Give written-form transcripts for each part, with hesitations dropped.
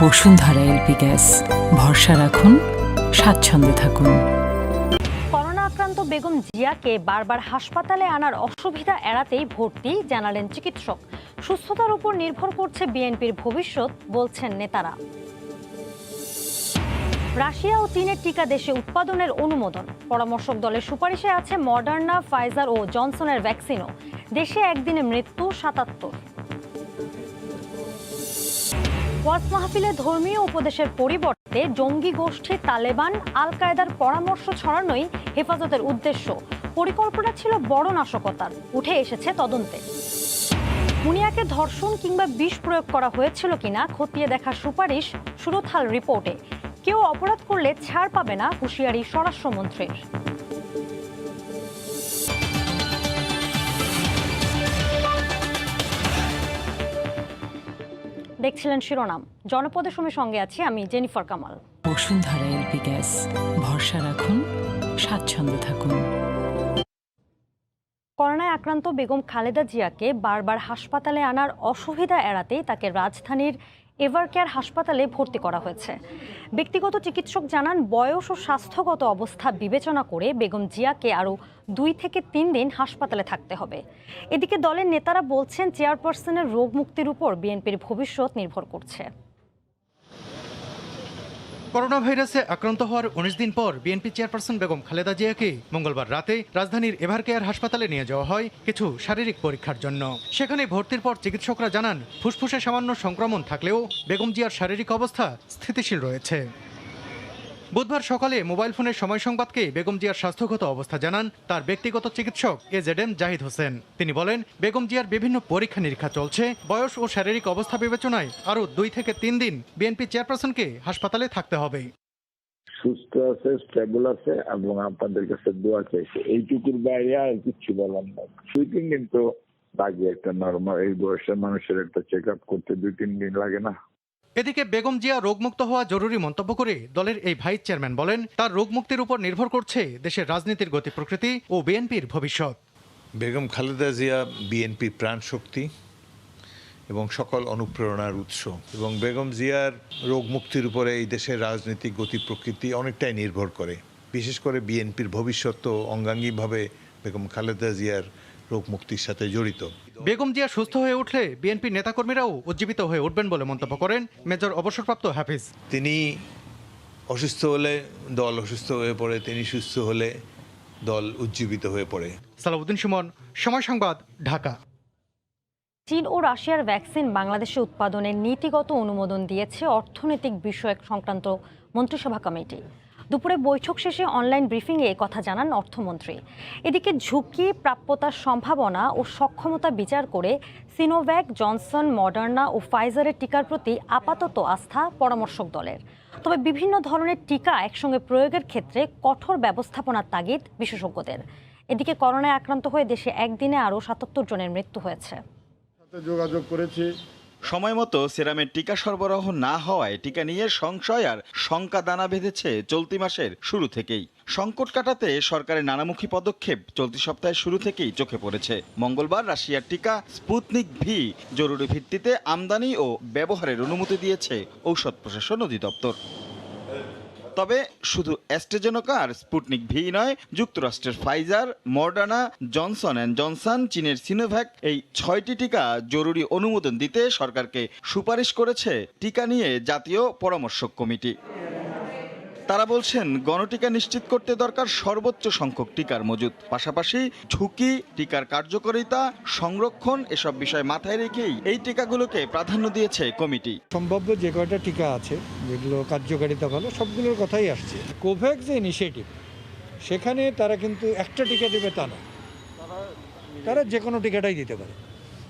Bashundhara LP gas, ভরসা রাখুন, স্বাচ্ছন্দ্যে থাকুন। করোনা আক্রান্ত বেগম জিয়াকে বারবার হাসপাতালে আনার অসুবিধা এড়াতেই ভর্তি জানালেন চিকিৎসক। সুস্থতার উপর নির্ভর করছে বিএনপির ভবিষ্যৎ, বলছেন নেতারা। রাশিয়া ও চীনের টিকা দেশে উৎপাদনের অনুমোদন। পরামর্শক দলের সুপারিশে আছে মডার্না, ফাইজার ও জনসনের ভ্যাকসিনও। দেশে একদিনে মৃত্যু ৭৭। ওয়াজ মাহফিলে ধর্মীয় উপদেশের পরিবর্তে জঙ্গি গোষ্ঠী তালেবান, আল কায়েদার পরামর্শ ছড়ানোই হেফাজতের উদ্দেশ্য। পরিকল্পনা ছিল বড় নাশকতার, উঠে এসেছে তদন্তে। মুনিয়াকে ধর্ষণ কিংবা বিষ প্রয়োগ করা হয়েছিল কিনা খতিয়ে দেখার সুপারিশ সুরতহাল রিপোর্টে। কেউ অপরাধ করলে ছাড় পাবে না, হুঁশিয়ারি স্বরাষ্ট্রমন্ত্রীর। দেখছিলেন শিরোনাম। জনপদের সঙ্গে আছি আমি Jennifer Kamal. Bashundhara LP gas, ভরসা রাখুন, স্বাচ্ছন্দ্যে থাকুন। করোনায় আক্রান্ত বেগম খালেদা জিয়াকে বারবার হাসপাতালে আনার অসুবিধা এড়াতেই তাকে রাজধানীর এভারকেয়ার হাসপাতালে ভর্তি করা হয়েছে। ব্যক্তিগত চিকিৎসক জানান, বয়স ও স্বাস্থ্যগত অবস্থা বিবেচনা করে বেগম জিয়াকে আরও 2 থেকে 3 দিন হাসপাতালে থাকতে হবে। এদিকে দলের নেতারা বলছেন, চেয়ারপারসনের রোগ মুক্তির উপর বিএনপির ভবিষ্যৎ নির্ভর করছে। করোনা ভাইরাসে আক্রান্ত হওয়ার 19 দিন পর বিএনপি চেয়ারপারসন বেগম খালেদা জিয়াকে মঙ্গলবার রাতে রাজধানীর এভারকেয়ার হাসপাতালে নিয়ে যাওয়া হয় কিছু শারীরিক পরীক্ষার জন্য। সেখানে ভর্তির পর চিকিৎসকরা জানান, ফুসফুসে সামান্য সংক্রমণ থাকলেও বেগম জিয়ার শারীরিক অবস্থা স্থিতিশীল রয়েছে। বুধবার সকালে মোবাইল ফোনের সময় সংবাদকে বেগম জিয়ার স্বাস্থ্যগত অবস্থা জানান তার ব্যক্তিগত চিকিৎসক AZM জাহিদ হোসেন। তিনি বলেন, বেগম জিয়ার বিভিন্ন পরীক্ষা নিরীক্ষা চলছে। বয়স ও শারীরিক অবস্থা বিবেচনায় আরও 2 থেকে 3 দিন বিএনপি চেয়ারপারসনকে হাসপাতালে থাকতে হবে। সুস্থ আছে, স্টেবল আছে এবং আপনাদের কাছে দোয়া চাইছে, এইটুকুর বাইরে আর কিছু বলার না। 2-3 দিন তো লাগে, একটা নর্মাল এই বয়সের মানুষের একটা চেক আপ করতে 2-3 দিন লাগে না। এদিকে বেগম জিয়া রোগমুক্ত হওয়া জরুরি মন্তব্য করে দলের এই ভাইস চেয়ারম্যান বলেন, তার রোগমুক্তির উপর নির্ভর করছে দেশের রাজনীতির গতি প্রকৃতি ও বিএনপির ভবিষ্যৎ। বেগম খালেদা জিয়া বিএনপির প্রাণ শক্তি এবং সকল অনুপ্রেরণার উৎস, এবং বেগম জিয়ার রোগ মুক্তির উপরে এই দেশের রাজনৈতিক গতি প্রকৃতি অনেকটাই নির্ভর করে। বিশেষ করে বিএনপির ভবিষ্যৎ তো অঙ্গাঙ্গিভাবে বেগম খালেদা জিয়ার রোগ মুক্তির সাথে জড়িত। বেগম জিয়া সুস্থ হয়ে উঠলে বিএনপির নেতাকর্মীরাও উজ্জীবিত হয়ে উঠবেন বলে মন্তব্য করেন মেজর অবসরপ্রাপ্ত হাফিজ। তিনি অসুস্থ হলে দল অসুস্থ হয়ে পড়ে, তিনি সুস্থ হলে দল উজ্জীবিত হয়ে পড়ে। সালাউদ্দিন সুমন, সময় সংবাদ, ঢাকা। চীন ও রাশিয়ার ভ্যাকসিন বাংলাদেশে উৎপাদনের নীতিগত অনুমোদন দিয়েছে অর্থনৈতিক বিষয়ক সংক্রান্ত মন্ত্রিসভা কমিটি। দুপুরে বৈঠক শেষে অনলাইন ব্রিফিংয়ে কথা জানান অর্থমন্ত্রী। এদিকে ঝুঁকি, প্রাপ্যতার সম্ভাবনা ও সক্ষমতা বিচার করে সিনোভ্যাক, জনসন, মডার্না ও ফাইজারের টিকার প্রতি আপাতত আস্থা পরামর্শক দলের। তবে বিভিন্ন ধরনের টিকা একসঙ্গে প্রয়োগের ক্ষেত্রে কঠোর ব্যবস্থাপনার তাগিদ বিশেষজ্ঞদের। এদিকে করোনায় আক্রান্ত হয়ে দেশে একদিনে আরও 77 জনের মৃত্যু হয়েছে। যোগাযোগ করেছি, সময় মতো সেরামের টিকা সরবরাহ না হওয়ায় টিকা নিয়ে সংশয় আর শঙ্কা দানা বেঁধেছে চলতি মাসের শুরু থেকেই। সংকট কাটাতে সরকারের নানামুখী পদক্ষেপ চলতি সপ্তাহের শুরু থেকেই চোখে পড়েছে। মঙ্গলবার রাশিয়ার টিকা স্পুতনিক ভি জরুরি ভিত্তিতে আমদানি ও ব্যবহারের অনুমতি দিয়েছে ঔষধ প্রশাসন অধিদপ্তর। তবে শুধু অ্যাস্ট্রাজেনেকা আর স্পুটনিক ভি নয়, যুক্তরাষ্ট্রের Pfizer, Moderna, Johnson and Johnson, চীনের সিনোভ্যাক, এই 6টি টিকা জরুরি অনুমোদন দিতে সরকারকে সুপারিশ করেছে টিকা নিয়ে জাতীয় পরামর্শক কমিটি। তারা বলছেন, গণটিকা নিশ্চিত করতে দরকার সর্বোচ্চ সংখ্যক টিকার মজুত। পাশাপাশি ঝুঁকি, টিকার কার্যকারিতা, সংরক্ষণ এসব বিষয় মাথায় রেখেই এই টিকাগুলোকে প্রাধান্য দিয়েছে কমিটি। সম্ভাব্য যে কয়টা টিকা আছে যেগুলো কার্যকারিতা ভালো, সবগুলোর কথাই আসছে। কোভ্যাক্স যে ইনিশিয়েটিভ, সেখানে তারা কিন্তু একটা টিকা দেবে তা না, তারা যে কোনো টিকাটাই দিতে পারে।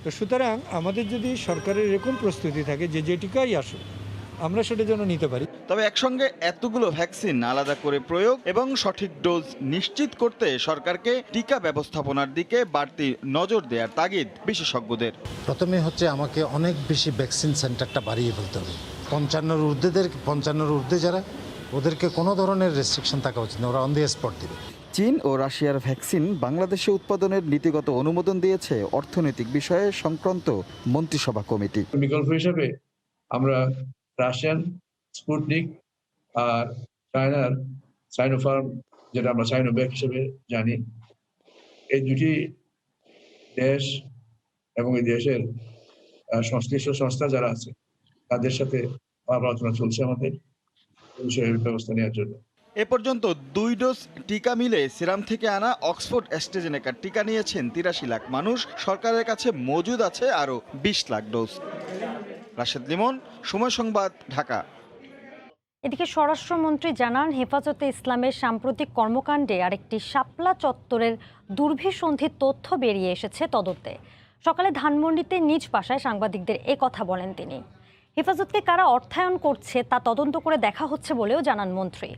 তো সুতরাং আমাদের যদি সরকারের এরকম প্রস্তুতি থাকে যে টিকাই আসুক আমরা সেটা যেন নিতে পারি। তবে একসঙ্গে এতগুলো ভ্যাকসিন আলাদা করে প্রয়োগ এবং সঠিক ডোজ নিশ্চিত করতে সরকারকে টিকা ব্যবস্থাপনার দিকে বাড়তি নজর দেওয়ার তাগিদ বিশেষজ্ঞদের। প্রথমে হচ্ছে আমাকে অনেক বেশি ভ্যাকসিন সেন্টারটা বাড়িয়ে ফেলতে হবে। 55-র ঊর্ধ্বে যারা, ওদেরকে কোনো ধরনের রেস্ট্রিকশন থাকা উচিত না, ওরা অন দি স্পট দেবে। চীন ও রাশিয়ার ভ্যাকসিন বাংলাদেশে উৎপাদনের নীতিগত অনুমোদন দিয়েছে অর্থনৈতিক বিষয়ে সংক্রান্ত মন্ত্রিসভা কমিটি। বিকল্প হিসেবে আমরা রাশিয়ান স্পুটনিক আর চায়নার সাইনোফার্ম, যেটা আমরা সাইনোভ্যাক হিসেবে জানি, এই দুটি দেশ এবং এই দেশের সংশ্লিষ্ট সংস্থা যারা আছে তাদের সাথে আলোচনা চলছে আমাদের এই বিষয়ে ব্যবস্থা নেওয়ার জন্য। এ পর্যন্ত 2 ডোজ টিকা মিলে সিরাম থেকে আনা অক্সফোর্ড অ্যাস্ট্রাজেনেকার টিকা নিয়েছেন 83 লাখ মানুষ। সরকারের কাছে মজুদ আছে আরও 20 লাখ ডোজ। রাশেদ লিমন, সময় সংবাদ, ঢাকা। এদিকে স্বরাষ্ট্রমন্ত্রী জানান, হেফাজতে ইসলামের সাম্প্রতিক কর্মকাণ্ডে আরেকটি শাপলা চত্বরের দুর্ভিসন্ধির তথ্য বেরিয়ে এসেছে তদন্তে। সকালে ধানমন্ডিতে নিজ বাসায় সাংবাদিকদের এ কথা বলেন তিনি। হেফাজতকে কারা অর্থায়ন করছে তা তদন্ত করে দেখা হচ্ছে বলেও জানান মন্ত্রী।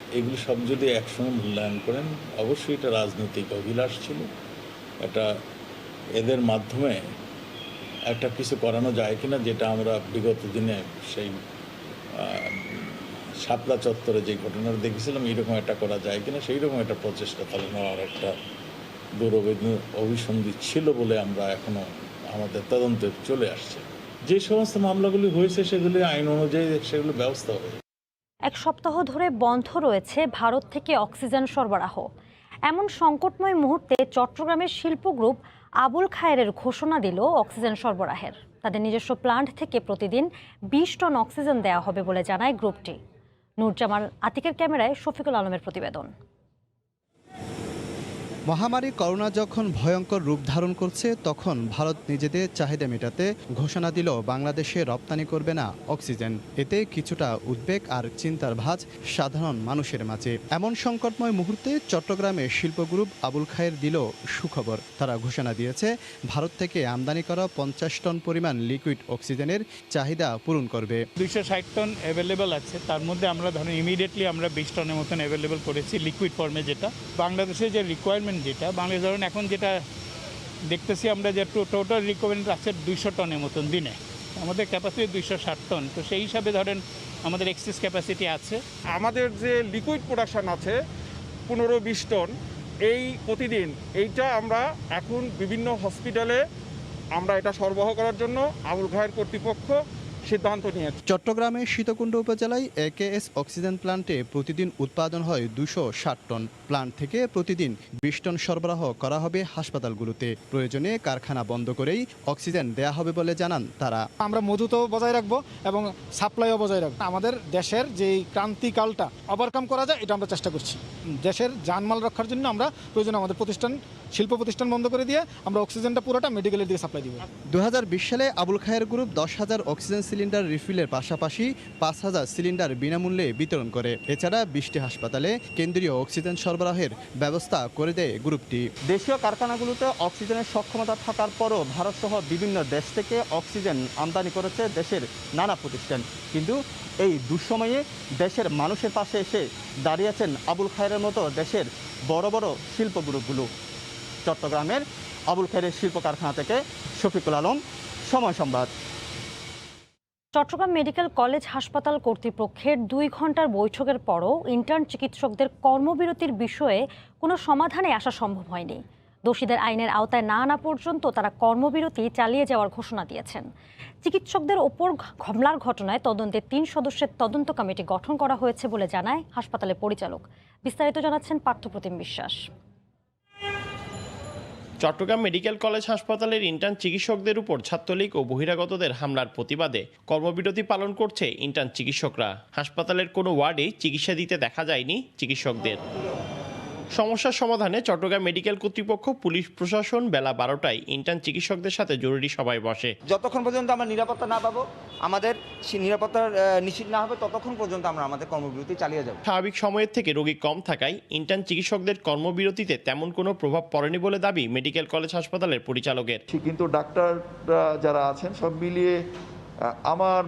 এগুলো সব যদি একসঙ্গে মূল্যায়ন করেন, অবশ্যই এটা রাজনৈতিক অভিলাষ ছিল। এটা এদের মাধ্যমে একটা কিছু করানো যায় কিনা, যেটা আমরা বিগত দিনে সেই শাপলা চত্বরে যে ঘটনাটা দেখেছিলাম, এইরকম একটা করা যায় কিনা, সেই রকম একটা প্রচেষ্টা চালানোর একটা অভিসন্ধি ছিল বলে আমরা এখনো আমাদের তদন্তে চলে আসছে। যে সমস্ত মামলাগুলি হয়েছে সেগুলি আইন অনুযায়ী সেগুলো ব্যবস্থা হবে। এক সপ্তাহ ধরে বন্ধ রয়েছে ভারত থেকে অক্সিজেন সরবরাহ। এমন সংকটময় মুহূর্তে চট্টগ্রামের শিল্প গ্রুপ আবুল খায়েরের ঘোষণা দিল অক্সিজেন সরবরাহের। তাদের নিজস্ব প্লান্ট থেকে প্রতিদিন 20 টন অক্সিজেন দেওয়া হবে বলে জানায় গ্রুপটি। নূরজামাল আতিকের ক্যামেরায় শফিকুল আলমের প্রতিবেদন। মহামারী করোনা যখন ভয়ঙ্কর রূপ ধারণ করছে, তখন ভারত নিজেদের চাহিদা মেটাতে ঘোষণা দিল বাংলাদেশে রপ্তানি করবে না অক্সিজেন। এতে কিছুটা উদ্বেগ আর চিন্তার ভাঁজ সাধারণ মানুষের মাঝে। এমন সংকটময় মুহূর্তে চট্টগ্রামে শিল্প গ্রুপ আবুল খায়ের দিল সুখবর। তারা ঘোষণা দিয়েছে ভারত থেকে আমদানি করা 50 টন পরিমাণ লিকুইড অক্সিজেনের চাহিদা পূরণ করবে। 260 টন অ্যাভেলেবেল আছে, তার মধ্যে আমরা ধরুন ইমিডিয়েটলি আমরা 20 টনের মতন অ্যাভেলেবেল করেছি লিকুইড ফর্মে। যেটা বাংলাদেশের যে রিকোয়ারমেন্ট, যেটা বাংলাদেশ ধরুন এখন যেটা দেখতেছি আমরা যে টোটাল রিকোয়ারমেন্ট আছে 200 টনের মতন দিনে, আমাদের ক্যাপাসিটি 260 টন। তো সেই হিসাবে ধরেন আমাদের এক্সেস ক্যাপাসিটি আছে। আমাদের যে লিকুইড প্রোডাকশন আছে 15-20 টন এই প্রতিদিন, এইটা আমরা এখন বিভিন্ন হসপিটালে আমরা এটা সরবরাহ করার জন্য আবুল খায়ের কর্তৃপক্ষ সিদ্ধান্ত নিয়েছে। চট্টগ্রামের সীতাকুণ্ড উপজেলায় একেএস অক্সিজেন প্লান্টে প্রতিদিন উৎপাদন হয় 260 টন। প্লান্ট থেকে প্রতিদিন 20 টন সরবরাহ করা হবে হাসপাতালগুলোতে। প্রয়োজনে কারখানা বন্ধ করেই অক্সিজেন দেয়া হবে বলে জানান তারা। আমরা মজুতও বজায় রাখবো এবং সাপ্লাইও বজায় রাখবো। আমাদের দেশের যে ক্রান্তিকালটা ওভারকাম করা যায়, এটা আমরা চেষ্টা করছি। দেশের জানমাল রক্ষার জন্য আমরা প্রয়োজনে আমাদের শিল্প প্রতিষ্ঠান বন্ধ করে দিয়ে আমরা অক্সিজেনটা পুরোটা মেডিকেলের দিকে সাপ্লাই দিব। 2020 সালে আবুল খায়ের গ্রুপ 10,000 অক্সিজেন সিলিন্ডার রিফিলের পাশাপাশি 5,000 সিলিন্ডার বিনামূল্যে বিতরণ করে। এছাড়া 20টি হাসপাতালে কেন্দ্রীয় অক্সিজেন সরবরাহের ব্যবস্থা করে দেয় গ্রুপটি। দেশীয় কারখানাগুলোতে অক্সিজেনের সক্ষমতা থাকার পরও ভারতসহ বিভিন্ন দেশ থেকে অক্সিজেন আমদানি করেছে দেশের নানা প্রতিষ্ঠান। কিন্তু এই দুঃসময়ে দেশের মানুষের পাশে এসে দাঁড়িয়েছেন আবুল খায়ের মতো দেশের বড় বড় শিল্প গ্রুপগুলো। চট্টগ্রামের আবুল খায়ের শিল্প কারখানা থেকে শফিকুল আলম, সময় সংবাদ। চট্টগ্রাম মেডিকেল কলেজ হাসপাতাল কর্তৃপক্ষের 2 ঘন্টার বৈঠকের পরও ইন্টার্ন চিকিৎসকদের কর্মবিরতির বিষয়ে কোনো সমাধানে আসা সম্ভব হয়নি। দোষীদের আইনের আওতায় না আনা পর্যন্ত তারা কর্মবিরতি চালিয়ে যাওয়ার ঘোষণা দিয়েছেন। চিকিৎসকদের ওপর হামলার ঘটনায় তদন্তে 3 সদস্যের তদন্ত কমিটি গঠন করা হয়েছে বলে জানায় হাসপাতালের পরিচালক। বিস্তারিত জানাচ্ছেন পার্থপ্রতিম বিশ্বাস। চট্টগ্রাম মেডিকেল কলেজ হাসপাতালের ইন্টার্ন চিকিৎসকদের উপর ছাত্রলীগ ও বহিরাগতদের হামলার প্রতিবাদে কর্মবিরতি পালন করছে ইন্টার্ন চিকিৎসকরা। হাসপাতালের কোনো ওয়ার্ডে চিকিৎসা দিতে দেখা যায়নি চিকিৎসকদের। সমস্যার সমাধানে চট্টগ্রাম মেডিকেল কর্তৃপক্ষ, পুলিশ প্রশাসন বেলা 12টায় ইন্টার্ন চিকিৎসকদের সাথে জরুরি সভায় বসে। যতক্ষণ পর্যন্ত আমরা নিরাপত্তা না পাবো, আমাদের নিরাপত্তা নিশ্চিত না হবে, ততক্ষণ পর্যন্ত আমরা আমাদের কর্মবিরতি চালিয়ে যাব। স্বাভাবিক সময়ের থেকে রোগী কম থাকায় ইন্টার্ন চিকিৎসকদের কর্মবিরতিতে তেমন কোনো প্রভাব পড়েনি বলে দাবি মেডিকেল কলেজ হাসপাতালের পরিচালকের। কিন্তু ডাক্তাররা যারা আছেন সব মিলিয়ে আমার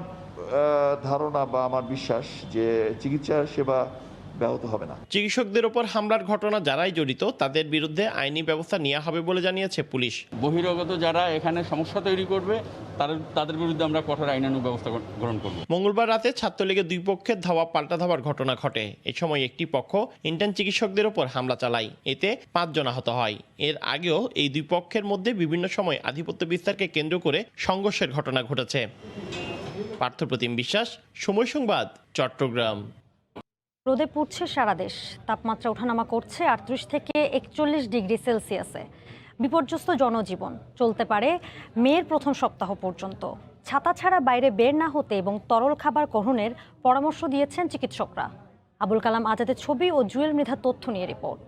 ধারণা বা আমার বিশ্বাস যে চিকিৎসা সেবা ব্যাহত হবে না। চিকিৎসকদের উপর হামলার ঘটনা যারাই জড়িত তাদের বিরুদ্ধে আইনি ব্যবস্থা নেওয়া হবে বলে জানিয়েছে পুলিশ। বহিরাগত যারা এখানে সমস্যা তৈরি করবে তাদের বিরুদ্ধে আমরা কঠোর আইনানুগ ব্যবস্থা গ্রহণ করব। মঙ্গলবার রাতে ছাত্রলীগের 2 পক্ষের ধাওয়া পাল্টা ধাওয়ার ঘটনা ঘটে। এই সময় একটি পক্ষ ইন্টার্ন চিকিৎসকদের উপর হামলা চালায়, এতে 5 জন আহত হয়। এর আগেও এই 2 পক্ষের মধ্যে বিভিন্ন সময় আধিপত্য বিস্তারকে কেন্দ্র করে সংঘর্ষের ঘটনা ঘটেছে। পার্থপ্রতিম বিশ্বাস, সময় সংবাদ, চট্টগ্রাম। রোদে পুড়ছে সারা দেশ, তাপমাত্রা ওঠানামা করছে 38 থেকে 41 ডিগ্রি সেলসিয়াসে। বিপর্যস্ত জনজীবন চলতে পারে মের প্রথম সপ্তাহ পর্যন্ত। ছাতা ছাড়া বাইরে বের না হতে এবং তরল খাবার গ্রহণের পরামর্শ দিয়েছেন চিকিৎসকরা। আবুল কালাম আজাদের ছবি ও জুয়েল মৃধার তথ্য নিয়ে রিপোর্ট।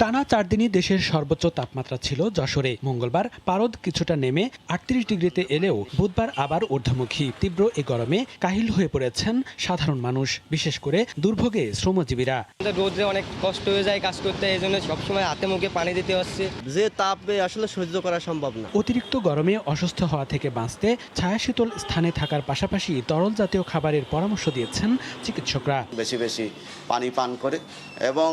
টানা 4 দিনই দেশের সর্বোচ্চ তাপমাত্রা ছিল যশোরে। মঙ্গলবার পারদ কিছুটা নেমে 38 ডিগ্রিতে এলেও বুধবার আবার ঊর্ধ্বমুখী। তীব্র এই গরমে কাহিল হয়ে পড়েছেন সাধারণ মানুষ, বিশেষ করে দুর্ভোগে শ্রমজীবীরা। রোদে অনেক কষ্ট হয়ে যায় কাজ করতে, এই জন্য সবসময় হাতে মুখে পানি দিতে হচ্ছে। যে তাপে আসলে সহ্য করা সম্ভব না। অতিরিক্ত গরমে অসুস্থ হওয়া থেকে বাঁচতে ছায়াশীতল স্থানে থাকার পাশাপাশি তরল জাতীয় খাবারের পরামর্শ দিয়েছেন চিকিৎসকরা। বেশি বেশি পানি পান করে এবং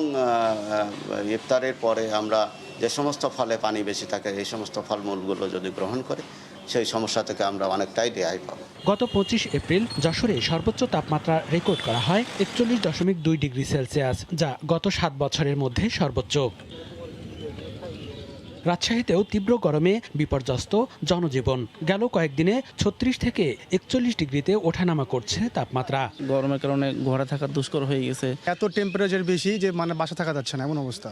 ইফতারের পরে আমরা যে সমস্ত ফলে পানি বেশি থাকে এই সমস্ত ফলমূলগুলো যদি গ্রহণ করে সেই সমস্যা থেকে আমরা অনেকটাই রেহাই পাবো। গত 25 এপ্রিল যশোরে সর্বোচ্চ তাপমাত্রা রেকর্ড করা হয় 41.2 ডিগ্রি সেলসিয়াস, যা গত 7 বছরের মধ্যে সর্বোচ্চ। রাজশাহীতেও তীব্র গরমে বিপর্যস্ত জনজীবন। গেল কয়েকদিনে 36 থেকে 41 ডিগ্রিতে ওঠানামা করছে তাপমাত্রা। গরমের কারণে ঘরে থাকা দুষ্কর হয়ে গেছে। এত টেম্পারেচার বেশি যে বাসা থাকা যাচ্ছে না, এমন অবস্থা।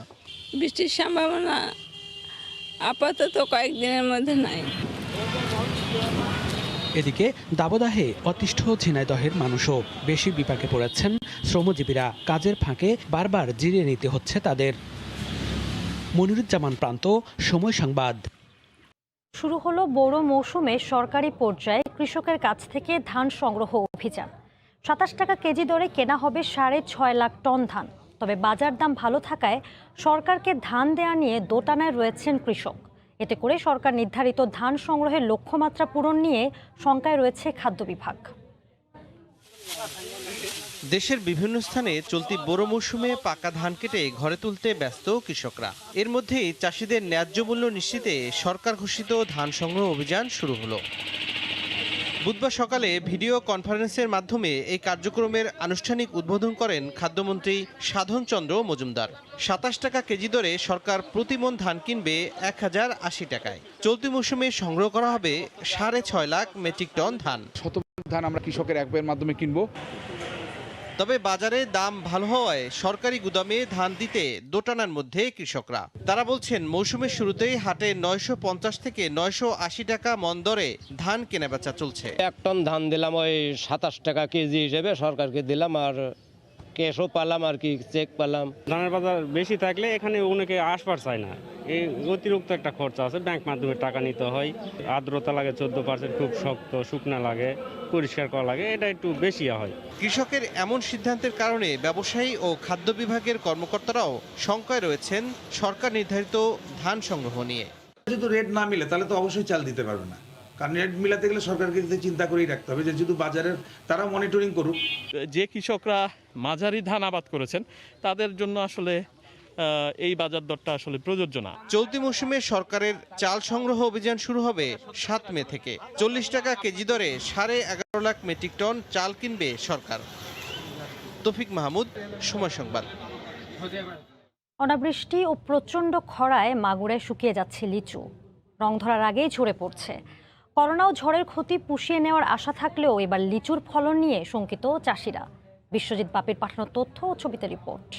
বৃষ্টির সম্ভাবনা আপাতত কয়েকদিনের মধ্যে নাই। এদিকে দাবদাহে অতিষ্ঠ ঝিনাইদহের মানুষও বেশি বিপাকে পড়েছেন শ্রমজীবীরা। কাজের ফাঁকে বারবার জিরিয়ে নিতে হচ্ছে তাদের। মনিরুজ্জামান প্রান্ত, সময় সংবাদ। শুরু হলো বোরো মৌসুমে সরকারি পর্যায়ে কৃষকের কাছ থেকে ধান সংগ্রহ অভিযান। 27 টাকা কেজি দরে কেনা হবে 6.5 লাখ টন ধান। তবে বাজার দাম ভালো থাকায় সরকারকে ধান দেয়া নিয়ে দোটানায় রয়েছেন কৃষক। এতে করে সরকার নির্ধারিত ধান সংগ্রহের লক্ষ্যমাত্রা পূরণ নিয়ে শঙ্কায় রয়েছে খাদ্য বিভাগ। দেশের বিভিন্ন স্থানে চলতি বোরো মৌসুমে পাকা ধান কেটে ঘরে তুলতে ব্যস্ত কৃষকরা। এর মধ্যেই চাষিদের ন্যায্য মূল্য নিশ্চিতে সরকার ঘোষিত ধান সংগ্রহ অভিযান শুরু হলো। বুধবার সকালে ভিডিও কনফারেন্সের মাধ্যমে এই কার্যক্রমের আনুষ্ঠানিক উদ্বোধন করেন খাদ্যমন্ত্রী সাধন চন্দ্র মজুমদার। 27 টাকা কেজি দরে সরকার প্রতি মণ ধান কিনবে 1080 টাকায়। চলতি মৌসুমে সংগ্রহ করা হবে 6.5 লাখ মেট্রিক টন ধান। ধান আমরা কৃষকের এক বইয়ের মাধ্যমে কিনবো। তবে বাজারে দাম ভালো হওয়ায় সরকারি গুদামে ধান দিতে দোটানার মধ্যে কৃষকরা। তারা বলছেন মৌসুমের শুরুতেই হাটে 950 থেকে 980 টাকা মণ দরে ধান কেনাবেচা চলছে। 1 টন ধান দিলাম ওই 27 টাকা কেজি হিসেবে সরকারকে দিলাম, আর ক্যাশও পালাম, আর কি চেক পালাম। ধানের বাজার বেশি থাকলে এখানে অনেকে আসবার চায় না। এই অতিরিক্ত একটা খরচা আছে, ব্যাংক মাধ্যমে টাকা নিতে হয়, আর্দ্রতা লাগে 14%, খুব শক্ত শুকনা লাগে, পরিষ্কার করা লাগে, এটা একটু বেশি হয়। কৃষকের এমন সিদ্ধান্তের কারণে ব্যবসায়ী ও খাদ্য বিভাগের কর্মকর্তারাও শঙ্কায় রয়েছেন সরকার নির্ধারিত ধান সংগ্রহ নিয়ে। যদি রেট না মিলে তাহলে তো অবশ্যই চাল দিতে পারবে না, কারণ রেট মিলাতে গেলে সরকারকে চিন্তা করেই রাখতে হবে যে যদি বাজারের তারা মনিটরিং করুক। যে কৃষকরা মাঝারি ধান আবাদ করেছেন তাদের জন্য আসলে এই বাজার দরটা আসলে প্রযোজ্য না। চলতি মৌসুমে সরকারের চাল সংগ্রহ অভিযান শুরু হবে 7 মে থেকে। 40 টাকা কেজি দরে 11.5 লাখ মেট্রিক টন চাল কিনবে সরকার। তৌফিক মাহমুদ, সময় সংবাদ। অনাবৃষ্টি ও প্রচণ্ড খরায় মাগুরায় শুকিয়ে যাচ্ছে লিচু। রং ধরার আগেই ঝরে পড়ছে। করোনা ও ঝড়ের ক্ষতি পুষিয়ে নেওয়ার আশা থাকলেও এবার লিচুর ফলন নিয়ে শঙ্কিত চাষিরা। বিশ্বজিৎ বাপির পাঠানো তথ্য ও ছবিতে রিপোর্ট।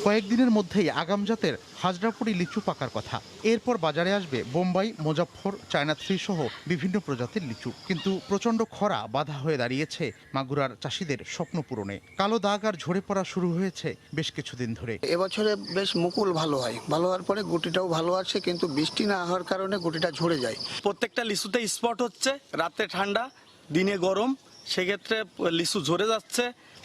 কয়েকদিনের মধ্যেই আগাম জাতের হাজরাপুরি লিচু পাকার কথা। এরপর বাজারে আসবে বোম্বাই, মুজাফফর, চায়না 3 সহ বিভিন্ন প্রজাতির লিচু। কিন্তু প্রচণ্ড খরা বাধা হয়ে দাঁড়িয়েছে মাগুরার চাষিদের স্বপ্ন পূরণে। কালো দাগ আর ঝরে পড়া শুরু হয়েছে বেশ কিছুদিন ধরে। এবছরে বেশ মুকুল ভালো হয়, ভালো হওয়ার পরে গুটিটাও ভালো আছে, কিন্তু বৃষ্টি না হওয়ার কারণে গুটিটা ঝরে যায়। প্রত্যেকটা লিচুতে স্পট হচ্ছে, রাতে ঠান্ডা দিনে গরম, সেক্ষেত্রে লিচু ঝরে যাচ্ছে।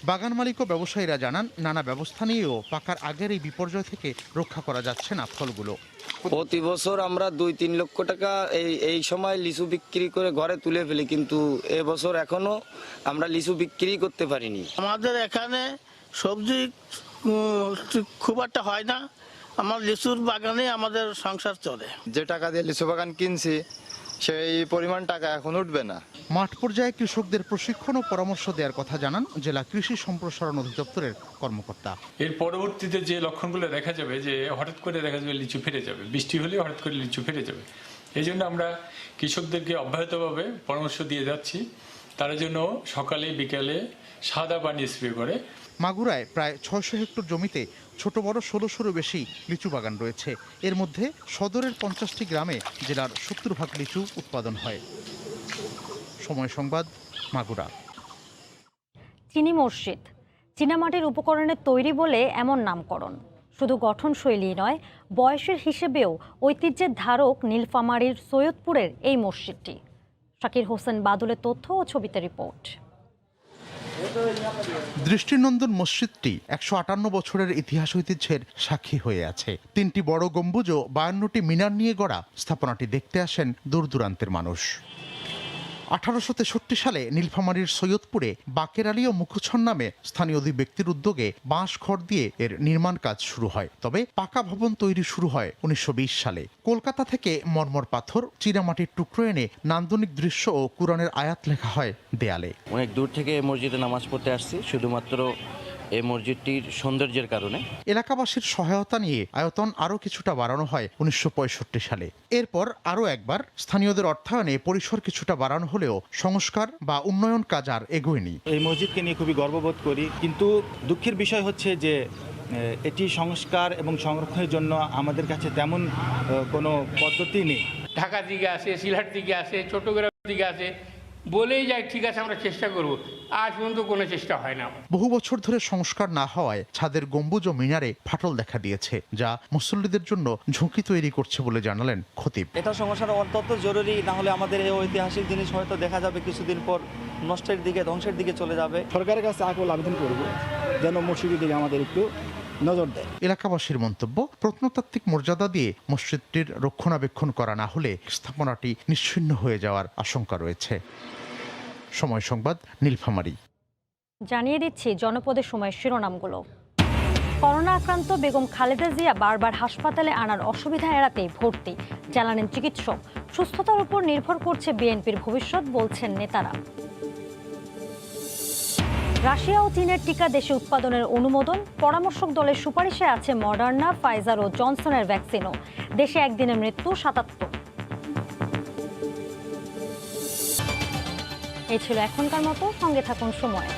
বাগান মালিক ও ব্যবসায়ীরা জানান নানা ব্যবস্থা নিয়েও পাকার আগের এই বিপর্যয় থেকে রক্ষা করা যাচ্ছে না ফলগুলো। প্রতি বছর আমরা 2-3 লক্ষ টাকা এই সময় লিচু বিক্রি করে ঘরে তুলে ফেলি, কিন্তু এবছর এখনো আমরা লিচু বিক্রি করতে পারিনি। আমাদের এখানে সবজি খুব একটা হয় না, আমার লিচুর বাগানে আমাদের সংসার চলে। যে টাকা দিয়ে লিচু বাগান কিনছি সেই পরিমাণ টাকা এখন উঠবে না। মাঠ পর্যায়ে কৃষকদের প্রশিক্ষণ ও পরামর্শ দেওয়ার কথা জানান জেলা কৃষি সম্প্রসারণ অধিদপ্তরের কর্মকর্তা। এর পরবর্তীতে যে লক্ষণগুলো দেখা যাবে যে হঠাৎ করে দেখা যাবে লিচু ফেটে যাবে, বৃষ্টি হলে হঠাৎ করে লিচু ফেটে যাবে, এই জন্য আমরা কৃষকদেরকে অব্যাহতভাবে পরামর্শ দিয়ে যাচ্ছি তারা জন্য সকালে বিকালে সাদা পানি স্প্রে করে। মাগুরায় প্রায় 600 হেক্টর জমিতে ছোট বড় 1600-রও বেশি লিচু বাগান রয়েছে। এর মধ্যে সদরের 50টি গ্রামে জেলার 70% লিচু উৎপাদন হয়। সময় সংবাদ, মাগুরা। চিনি মসজিদ চীনামাটির উপকরণে তৈরি বলে এমন নামকরণ। শুধু গঠনশৈলী নয়, বয়সের হিসেবেও ঐতিহ্যের ধারক নীলফামারীর সৈয়দপুরের এই মসজিদটি। শাকির হোসেন বাদলের তথ্য ও ছবিতে রিপোর্ট। দৃষ্টিনন্দন মসজিদটি 158 বছরের ইতিহাস ঐতিহ্যের সাক্ষী হয়ে আছে। 3টি বড় গম্বুজ ও 52টি মিনার নিয়ে গড়া স্থাপনাটি দেখতে আসেন দূর দূরান্তের মানুষ। 1863 সালে নীলফামারীর সৈয়দপুরে বাকের আলী ও মুখুছন নামে স্থানীয় দুই ব্যক্তির উদ্যোগে বাঁশ খড় দিয়ে এর নির্মাণ কাজ শুরু হয়। তবে পাকা ভবন তৈরি শুরু হয় 1920 সালে। কলকাতা থেকে মরমর পাথর, চীনামাটির টুকরো এনে নান্দনিক দৃশ্য ও কুরআনের আয়াত লেখা হয় দেয়ালে। অনেক দূর থেকে এই মসজিদে নামাজ পড়তে আসছি শুধুমাত্র এই মসজিদটির সৌন্দর্যের কারণে। এলাকাবাসীর সহায়তা নিয়ে আয়তন আরও কিছুটা বাড়ানো হয় 1965 সালে। এরপর আরও একবার স্থানীয়দের অর্থায়নে পরিসর কিছুটা বাড়ানো হলেও সংস্কার বা উন্নয়ন কাজ আর এগোয়নি। এই মসজিদকে নিয়ে খুবই গর্ববোধ করি, কিন্তু দুঃখের বিষয় হচ্ছে যে এটি সংস্কার এবং সংরক্ষণের জন্য আমাদের কাছে তেমন কোনো পদ্ধতি নেই। ঢাকা দিকে আসে, সিলেট দিকে আসে, চট্টগ্রাম দিকে আসে, বলেই যায় ঠিক আছে আমরা চেষ্টা করব, আজ পর্যন্ত কোনো চেষ্টা হয় না। বহু বছর ধরে সংস্কার না হওয়ায় ছাদের গম্বুজ ও মিনারে ফাটল দেখা দিয়েছে, যা মুসল্লিদের জন্য ঝুঁকি তৈরি করছে বলে জানালেন খতিব। এটা সংস্কার অত্যন্ত জরুরি, না হলে আমাদের এই ঐতিহাসিক জিনিস হয়তো দেখা যাবে কিছুদিন পর নষ্টের দিকে, ধ্বংসের দিকে চলে যাবে। সরকারের কাছে আকুল আবেদন করব যেন মসজিদের দিকে আমাদের একটু নজর দেয়। এলাকাবাসীর মন্তব্য, প্রত্নতাত্ত্বিক মর্যাদা দিয়ে মসজিদটির রক্ষণাবেক্ষণ করা না হলে স্থাপনাটি নিশ্চিহ্ন হয়ে যাওয়ার আশঙ্কা রয়েছে। সময় সংবাদ, নীলফামারী। জানিয়ে দিচ্ছি জনপদের সময় শিরোনামগুলো। করোনা আক্রান্ত বেগম খালেদা জিয়া বারবার হাসপাতালে আনার অসুবিধা এড়াতেই ভর্তি, জানালেন চিকিৎসক। সুস্থতার উপর নির্ভর করছে বিএনপির ভবিষ্যৎ, বলছেন নেতারা। রাশিয়া ও চীনের টিকা দেশে উৎপাদনের অনুমোদন, পরামর্শক দলের সুপারিশে আছে মডার্না, ফাইজার ও জনসনের ভ্যাকসিনও। দেশে একদিনে মৃত্যু 77। এই ছিল এখনকার মতো, সঙ্গে থাকুন সময়।